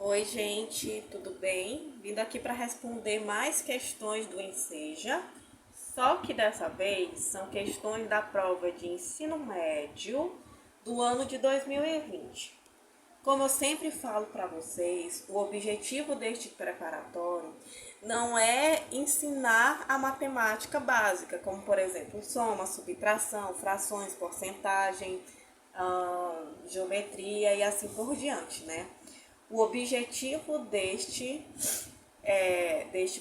Oi, gente, tudo bem? Vindo aqui para responder mais questões do Enseja, só que dessa vez são questões da prova de ensino médio do ano de 2020. Como eu sempre falo para vocês, o objetivo deste preparatório não é ensinar a matemática básica, como por exemplo soma, subtração, frações, porcentagem, geometria e assim por diante, né? O objetivo deste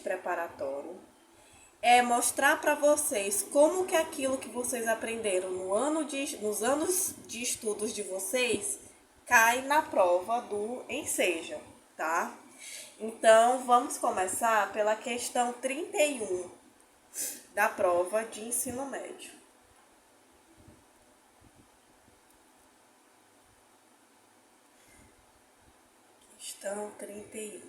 preparatório é mostrar para vocês como que aquilo que vocês aprenderam nos anos de estudos de vocês cai na prova do Enseja, tá? Então, vamos começar pela questão 31 da prova de ensino médio. Questão 31.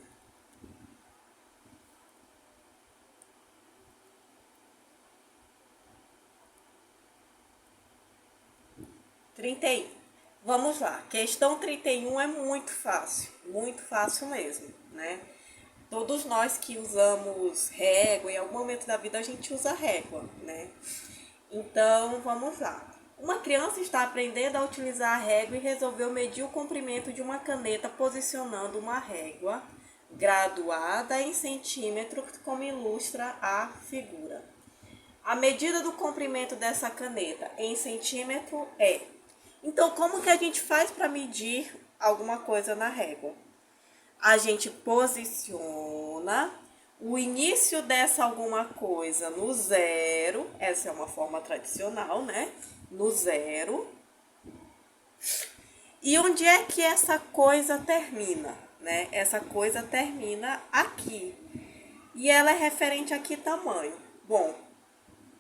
31. Vamos lá. Questão 31 é muito fácil mesmo, né? Todos nós que usamos régua, em algum momento da vida a gente usa régua, né? Então, vamos lá. Uma criança está aprendendo a utilizar a régua e resolveu medir o comprimento de uma caneta posicionando uma régua graduada em centímetros, como ilustra a figura. A medida do comprimento dessa caneta em centímetro é. Então, como que a gente faz para medir alguma coisa na régua? A gente posiciona o início dessa alguma coisa no zero, essa é uma forma tradicional, né? No zero. E onde é que essa coisa termina, né? Essa coisa termina aqui. E ela é referente a que tamanho? Bom,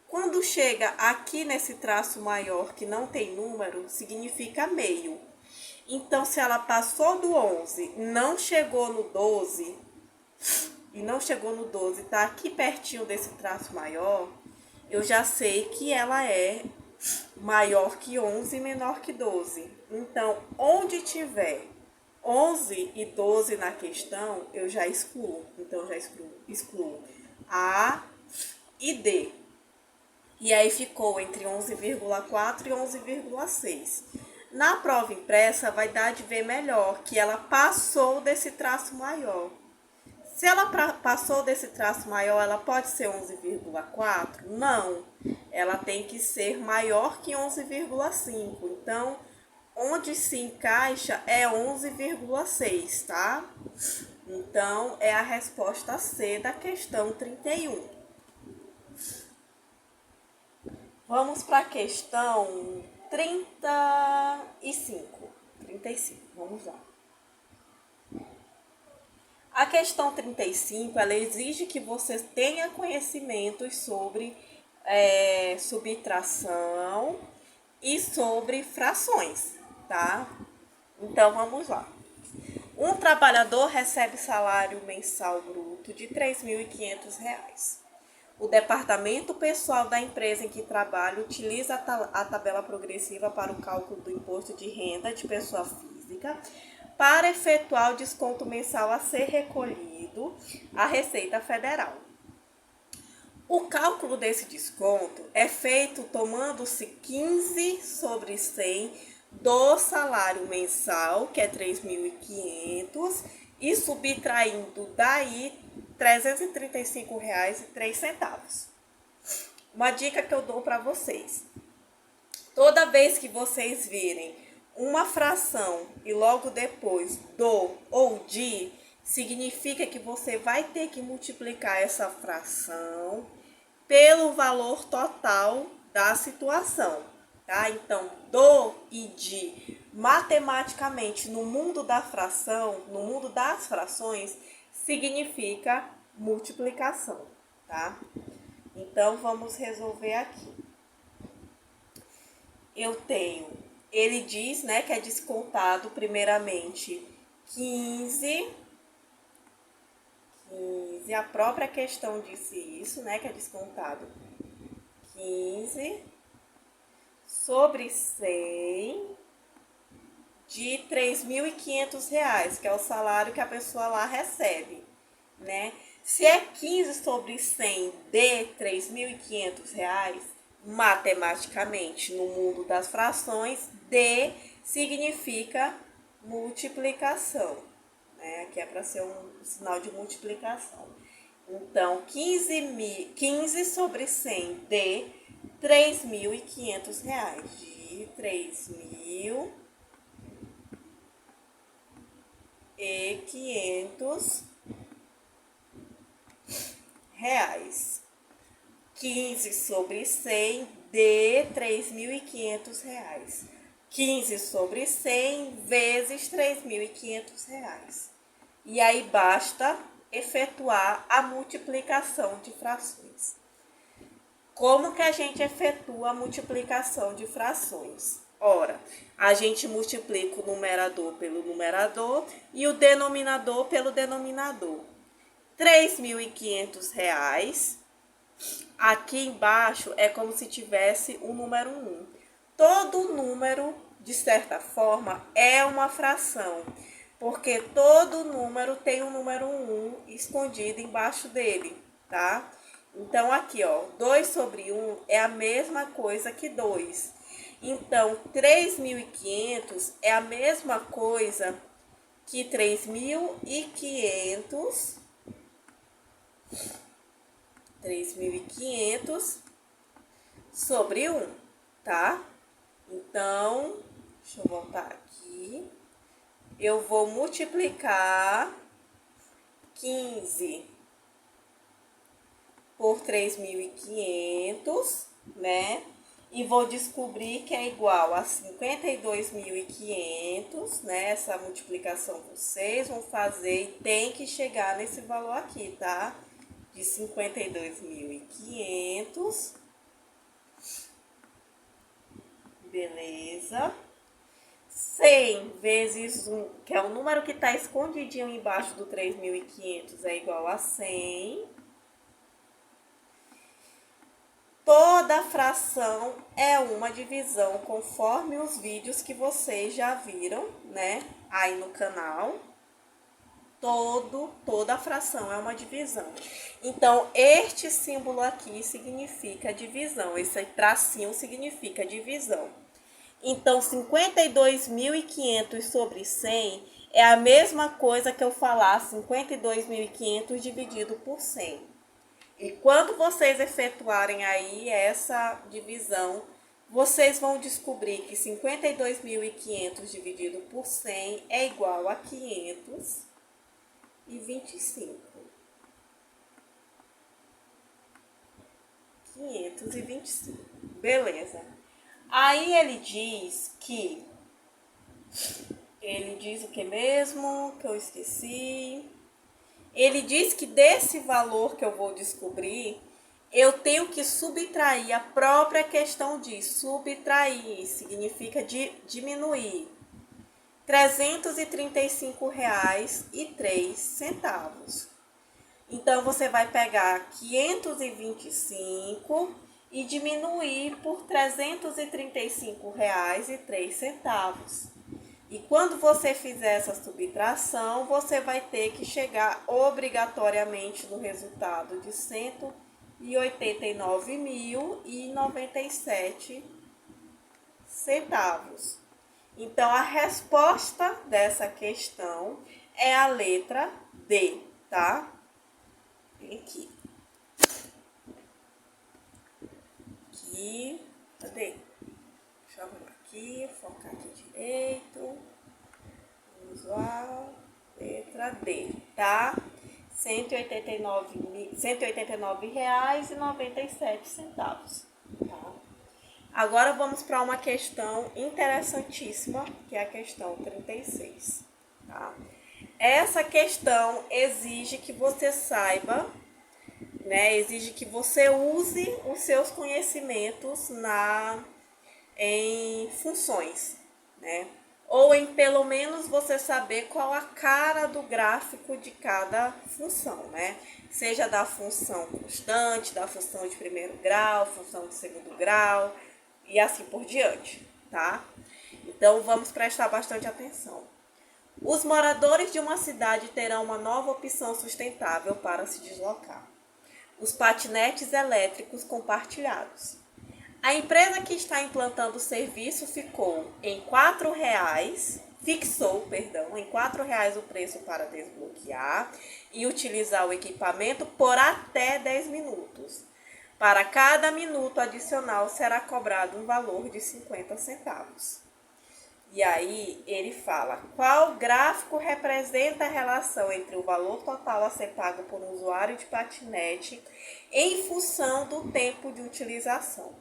quando chega aqui nesse traço maior que não tem número, significa meio. Então, se ela passou do 11, não chegou no 12, está aqui pertinho desse traço maior, eu já sei que ela é maior que 11 e menor que 12. Então, onde tiver 11 e 12 na questão, eu já excluo. Então, eu já excluo A e D. E aí ficou entre 11,4 e 11,6. Na prova impressa, vai dar de ver melhor que ela passou desse traço maior. Se ela passou desse traço maior, ela pode ser 11,4? Não. Ela tem que ser maior que 11,5. Então, onde se encaixa é 11,6, tá? Então, é a resposta C da questão 31. Vamos para a questão 35. 35, vamos lá. A questão 35, ela exige que você tenha conhecimentos sobre subtração e sobre frações, tá? Então, vamos lá. Um trabalhador recebe salário mensal bruto de R$ 3.500. O departamento pessoal da empresa em que trabalha utiliza a tabela progressiva para o cálculo do imposto de renda de pessoa física para efetuar o desconto mensal a ser recolhido à Receita Federal. O cálculo desse desconto é feito tomando-se 15 sobre 100 do salário mensal, que é R$ 3.500, e subtraindo daí R$ 335,03. Uma dica que eu dou para vocês. Toda vez que vocês virem uma fração e logo depois do ou de, significa que você vai ter que multiplicar essa fração pelo valor total da situação, tá? Então, do e de, matematicamente, no mundo da fração, no mundo das frações, significa multiplicação, tá? Então, vamos resolver aqui. Eu tenho, ele diz, né, que é descontado primeiramente 15, a própria questão disse isso, né, que é descontado 15 sobre 100 de R$ 3.500, que é o salário que a pessoa lá recebe, né? Se é 15 sobre 100 de R$ 3.500, matematicamente, no mundo das frações, D significa multiplicação, né? Aqui é para ser um sinal de multiplicação. Então, 15 sobre 100 de R$ 3.500, de R$ 3.500. 15 sobre 100 de R$ 3.500. 15 sobre 100 vezes R$ 3.500. E aí basta efetuar a multiplicação de frações. Como que a gente efetua a multiplicação de frações? Ora, a gente multiplica o numerador pelo numerador e o denominador pelo denominador. R$ 3.500, aqui embaixo é como se tivesse o número 1. Todo número, de certa forma, é uma fração, porque todo número tem o número 1 escondido embaixo dele, tá? Então, aqui, ó, 2 sobre 1 é a mesma coisa que 2. Então, 3.500 é a mesma coisa que 3.500 sobre 1, tá? Então, deixa eu voltar aqui. Eu vou multiplicar 15 por 3.500, né? E vou descobrir que é igual a 52.500, né? Essa multiplicação vocês vão fazer e tem que chegar nesse valor aqui, tá? De 52.500. Beleza. 100 vezes 1, que é o número que está escondidinho embaixo do 3.500, é igual a 100. Toda fração é uma divisão, conforme os vídeos que vocês já viram, né? Aí no canal. Toda fração é uma divisão. Então, este símbolo aqui significa divisão. Esse tracinho significa divisão. Então, 52.500 sobre 100 é a mesma coisa que eu falar 52.500 dividido por 100. E quando vocês efetuarem aí essa divisão, vocês vão descobrir que 52.500 dividido por 100 é igual a 525. 525. Beleza. Aí ele diz que... Ele diz o que mesmo? Que eu esqueci. Ele diz que desse valor que eu vou descobrir, eu tenho que subtrair. A própria questão de subtrair significa diminuir. R$ 335,03. Então, você vai pegar 525 e diminuir por R$ 335,03. E quando você fizer essa subtração, você vai ter que chegar obrigatoriamente no resultado de R$ 189.097. Então, a resposta dessa questão é a letra D, tá? Aqui. Cadê? Deixa eu arrumar aqui, focar aqui direito. Visual, letra D, tá? R$ 189,97, tá? Agora vamos para uma questão interessantíssima, que é a questão 36, tá? Essa questão exige que você saiba, né? Exige que você use os seus conhecimentos em funções, né? Ou em pelo menos você saber qual a cara do gráfico de cada função, né? Seja da função constante, da função de primeiro grau, função de segundo grau e assim por diante, tá? Então, vamos prestar bastante atenção. Os moradores de uma cidade terão uma nova opção sustentável para se deslocar: os patinetes elétricos compartilhados. A empresa que está implantando o serviço fixou em R$ 4,00 o preço para desbloquear e utilizar o equipamento por até 10 minutos. Para cada minuto adicional será cobrado um valor de 50 centavos. E aí ele fala qual gráfico representa a relação entre o valor total a ser pago por um usuário de patinete em função do tempo de utilização.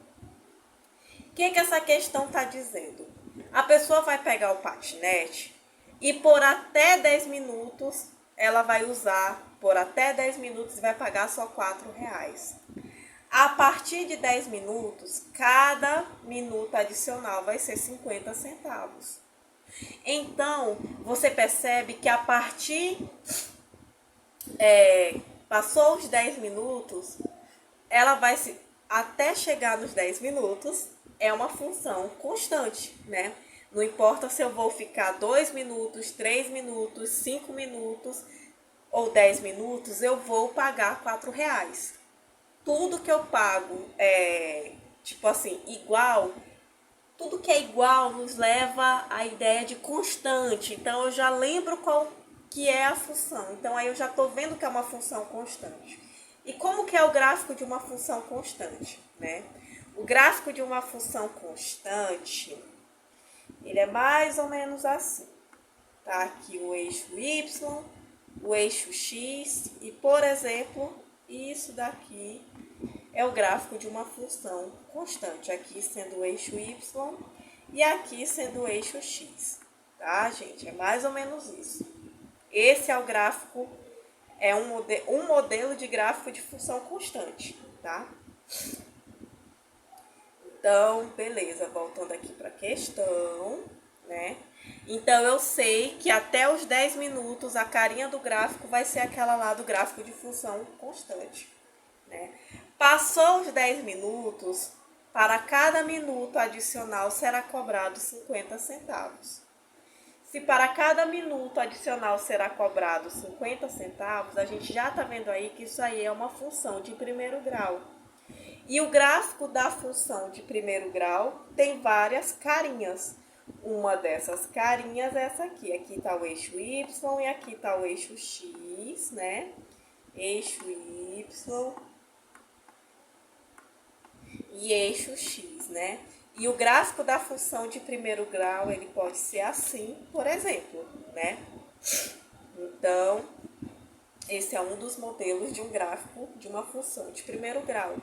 O que essa questão está dizendo? A pessoa vai pegar o patinete e por até 10 minutos ela vai usar, por até 10 minutos vai pagar só R$ 4,00. A partir de 10 minutos, cada minuto adicional vai ser 50 centavos. Então, você percebe que a partir, passou os 10 minutos, ela vai se, até chegar nos 10 minutos, é uma função constante, né? Não importa se eu vou ficar 2 minutos, 3 minutos, 5 minutos ou 10 minutos, eu vou pagar R$ 4,00. Tudo que eu pago igual, tudo que é igual nos leva à ideia de constante. Então, eu já lembro qual que é a função. Então, aí eu já estou vendo que é uma função constante. E como que é o gráfico de uma função constante, né? O gráfico de uma função constante, ele é mais ou menos assim. Tá aqui o eixo Y, o eixo X e, por exemplo, isso daqui é o gráfico de uma função constante. Aqui sendo o eixo Y e aqui sendo o eixo X. Tá, gente? É mais ou menos isso. Esse é o gráfico, é um modelo de gráfico de função constante, tá? Então, beleza, voltando aqui para a questão, né? Então, eu sei que até os 10 minutos a carinha do gráfico vai ser aquela lá do gráfico de função constante, né? Passou os 10 minutos, para cada minuto adicional será cobrado 50 centavos. Se para cada minuto adicional será cobrado 50 centavos, a gente já está vendo aí que isso aí é uma função de primeiro grau. E o gráfico da função de primeiro grau tem várias carinhas. Uma dessas carinhas é essa aqui. Aqui está o eixo Y e aqui está o eixo X, né? Eixo Y e eixo X, né? E o gráfico da função de primeiro grau, ele pode ser assim, por exemplo, né? Então, esse é um dos modelos de um gráfico de uma função de primeiro grau.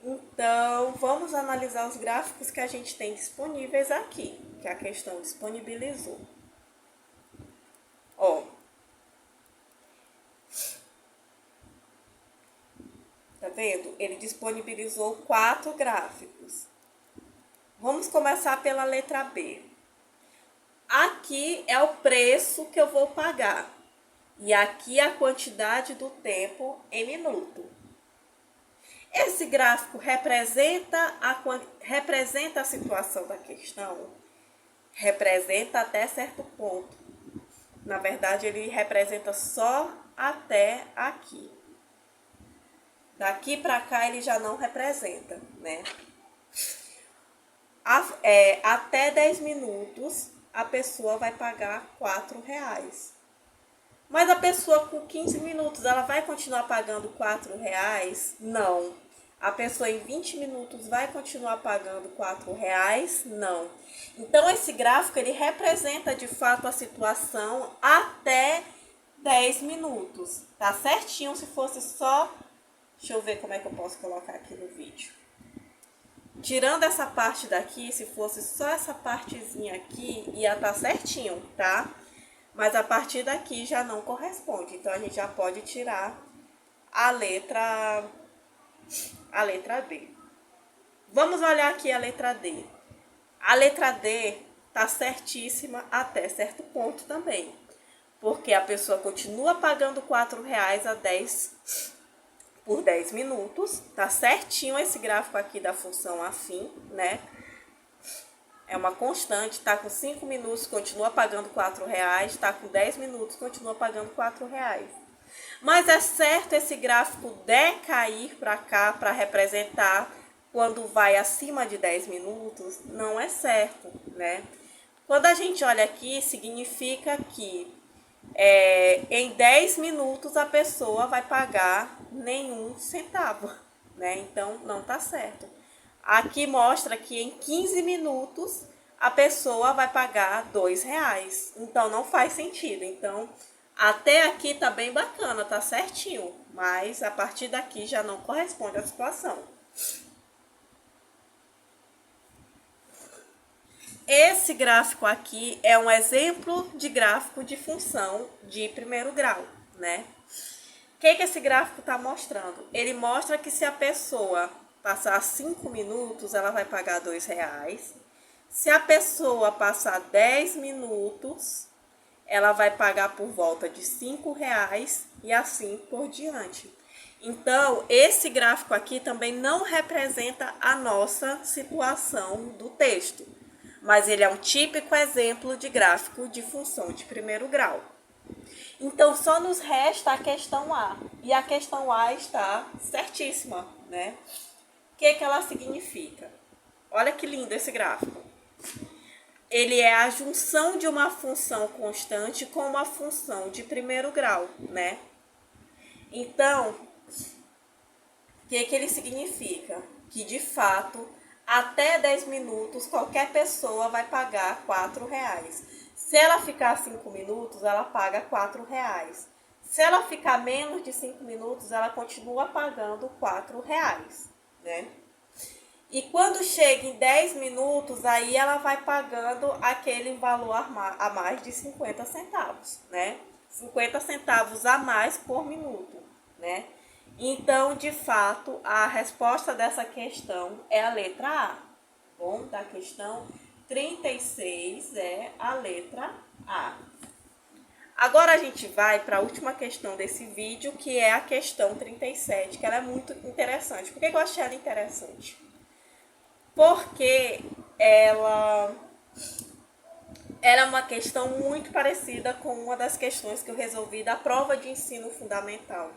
Então, vamos analisar os gráficos que a gente tem disponíveis aqui, que a questão disponibilizou. Ó, tá vendo? Ele disponibilizou 4 gráficos. Vamos começar pela letra B. Aqui é o preço que eu vou pagar. E aqui a quantidade do tempo em minuto. Esse gráfico representa a situação da questão? Representa até certo ponto. Na verdade, ele representa só até aqui. Daqui para cá, ele já não representa, né? Até 10 minutos, a pessoa vai pagar R$ 4,00. Mas a pessoa com 15 minutos, ela vai continuar pagando R$ 4,00? Não. A pessoa em 20 minutos vai continuar pagando R$ 4,00? Não. Então, esse gráfico, ele representa, de fato, a situação até 10 minutos. Tá certinho se fosse só... Deixa eu ver como é que eu posso colocar aqui no vídeo. Tirando essa parte daqui, se fosse só essa partezinha aqui, ia estar certinho, tá? Mas a partir daqui já não corresponde. Então, a gente já pode tirar a letra D. Vamos olhar aqui a letra D. A letra D tá certíssima até certo ponto também. Porque a pessoa continua pagando R$ 4,00 por 10 minutos. Tá certinho esse gráfico aqui da função assim, né? É uma constante, está com 5 minutos, continua pagando R$4, está com 10 minutos, continua pagando R$4. Mas é certo esse gráfico decair para cá para representar quando vai acima de 10 minutos? Não é certo, né? Quando a gente olha aqui, significa que em 10 minutos a pessoa vai pagar nenhum centavo, né? Então não tá certo. Aqui mostra que em 15 minutos a pessoa vai pagar R$2. Então não faz sentido. Então até aqui tá bem bacana, tá certinho. Mas a partir daqui já não corresponde à situação. Esse gráfico aqui é um exemplo de gráfico de função de primeiro grau, né? O que esse gráfico está mostrando? Ele mostra que se a pessoa passar 5 minutos, ela vai pagar R$2. Se a pessoa passar 10 minutos, ela vai pagar por volta de R$5 e assim por diante. Então, esse gráfico aqui também não representa a nossa situação do texto, mas ele é um típico exemplo de gráfico de função de primeiro grau. Então, só nos resta a questão A. E a questão A está certíssima, né? O que ela significa? Olha que lindo esse gráfico. Ele é a junção de uma função constante com uma função de primeiro grau, né? Então, o que ele significa? Que, de fato, até 10 minutos, qualquer pessoa vai pagar R$4. Se ela ficar 5 minutos, ela paga R$4. Se ela ficar menos de 5 minutos, ela continua pagando R$4, né? E quando chega em 10 minutos, aí ela vai pagando aquele valor a mais de 50 centavos, né? 50 centavos a mais por minuto, né? Então, de fato, a resposta dessa questão é a letra A. Bom, da questão 36 é a letra A. Agora a gente vai para a última questão desse vídeo, que é a questão 37, que ela é muito interessante. Por que eu achei ela interessante? Porque ela é uma questão muito parecida com uma das questões que eu resolvi da prova de ensino fundamental.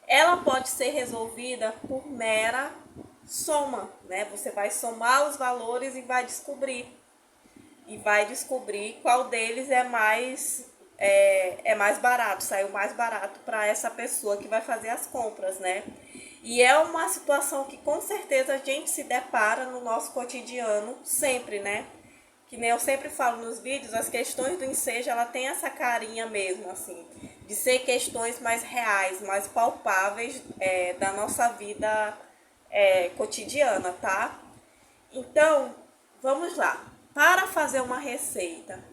Ela pode ser resolvida por mera soma, né? Você vai somar os valores e vai descobrir qual deles é mais barato, saiu mais barato para essa pessoa que vai fazer as compras, né? E é uma situação que com certeza a gente se depara no nosso cotidiano sempre, né? Que nem eu sempre falo nos vídeos, as questões do Enseja, ela tem essa carinha mesmo, assim, de ser questões mais reais, mais palpáveis da nossa vida cotidiana, tá? Então, vamos lá. Para fazer uma receita,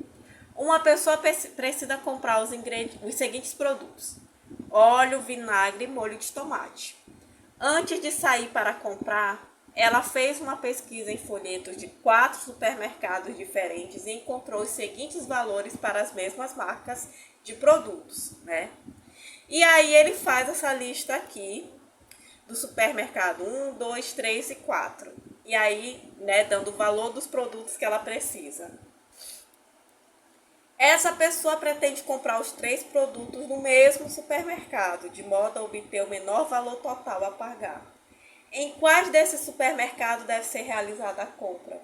uma pessoa precisa comprar os seguintes produtos: óleo, vinagre e molho de tomate. Antes de sair para comprar, ela fez uma pesquisa em folhetos de 4 supermercados diferentes e encontrou os seguintes valores para as mesmas marcas de produtos, né? E aí ele faz essa lista aqui do supermercado 1, 2, 3 e 4. E aí, né, dando o valor dos produtos que ela precisa. Essa pessoa pretende comprar os 3 produtos no mesmo supermercado, de modo a obter o menor valor total a pagar. Em quais desses supermercados deve ser realizada a compra?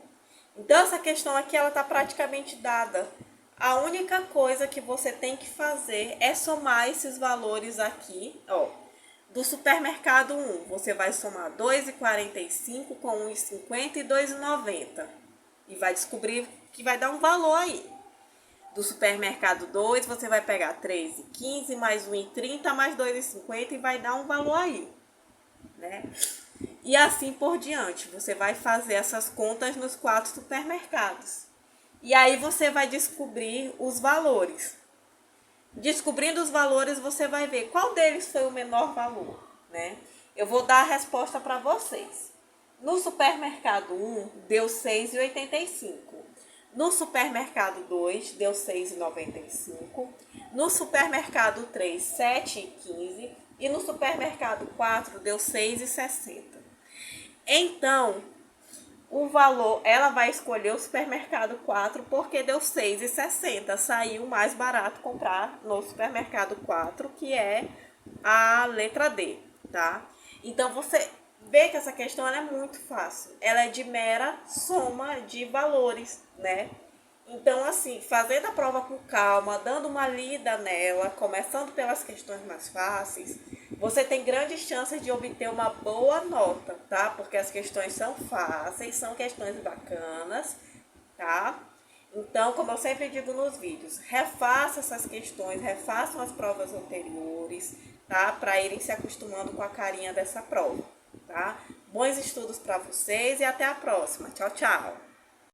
Então, essa questão aqui ela está praticamente dada. A única coisa que você tem que fazer é somar esses valores aqui, ó. Do supermercado 1, você vai somar R$ 2,45 com R$ 1,50 e R$ 2,90. E vai descobrir que vai dar um valor aí. Do supermercado 2, você vai pegar R$ 3,15 mais R$ 1,30 mais R$ 2,50 e vai dar um valor aí, né? E assim por diante. Você vai fazer essas contas nos 4 supermercados. E aí você vai descobrir os valores. Descobrindo os valores, você vai ver qual deles foi o menor valor, né? Eu vou dar a resposta para vocês. No supermercado 1, deu R$ 6,85. No supermercado 2, deu R$ 6,95. No supermercado 3, R$ 7,15. E no supermercado 4, deu R$ 6,60. Então, o valor, ela vai escolher o supermercado 4 porque deu R$ 6,60. Saiu mais barato comprar no supermercado 4, que é a letra D, tá? Então você vê que essa questão ela é muito fácil. Ela é de mera soma de valores, né? Então, assim, fazendo a prova com calma, dando uma lida nela, começando pelas questões mais fáceis, você tem grandes chances de obter uma boa nota, tá? Porque as questões são fáceis, são questões bacanas, tá? Então, como eu sempre digo nos vídeos, refaça essas questões, refaçam as provas anteriores, tá? Para irem se acostumando com a carinha dessa prova, tá? Bons estudos para vocês e até a próxima. Tchau, tchau!